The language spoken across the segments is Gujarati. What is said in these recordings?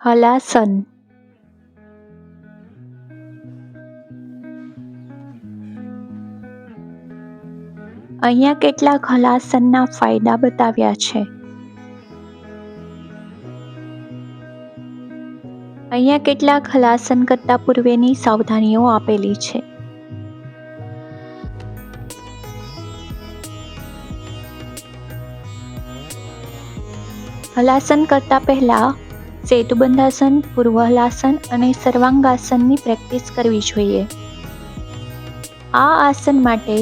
હલાસન. અહીંયા કેટલાક હલાસનના ફાયદા બતાવ્યા છે. અહીંયા કેટલાક હલાસન કરતા પૂર્વેની સાવધાનીઓ આપેલી છે. હલાસન કરતા પહેલા સેતુબંધાસન, પૂર્વ હલાસન અને સર્વાંગાસનની પ્રેક્ટિસ કરવી જોઈએ. આ આસન માટે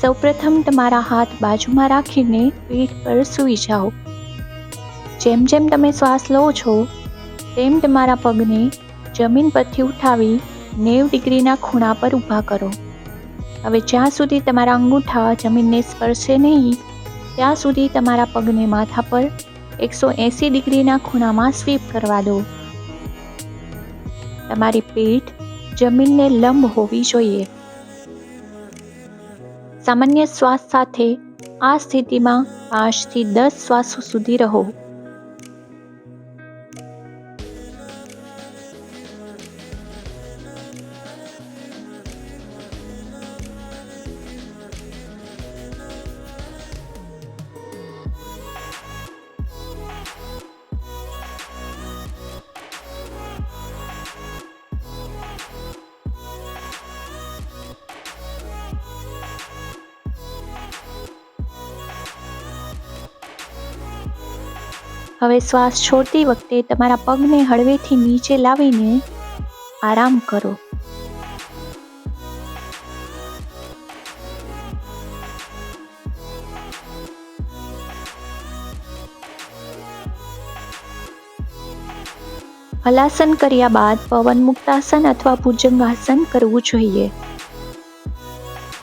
સૌપ્રથમ તમારા હાથ બાજુમાં રાખીને પીઠ પર સૂઈ જાઓ. જેમ જેમ તમે શ્વાસ લો છો તેમ તમારા પગને જમીન પરથી ઉઠાવી 90 ડિગ્રીના ખૂણા પર ઊભા કરો. હવે જ્યાં સુધી તમારા અંગૂઠા જમીનને સ્પર્શે નહીં ત્યાં સુધી તમારા પગને માથા પર 180 ડિગ્રીના ખૂણામાં સ્વીપ કરવા દો. તમારી પીઠ જમીનને લંબ હોવી જોઈએ. સામાન્ય શ્વાસ સાથે આ સ્થિતિમાં 5 થી 10 શ્વાસો સુધી રહો. હવે શ્વાસ છોડતી વખતે તમારા પગને હળવેથી નીચે લાવીને આરામ કરો. હલાસન કર્યા બાદ પવન મુક્તાસન અથવા ભુજંગાસન કરવું જોઈએ.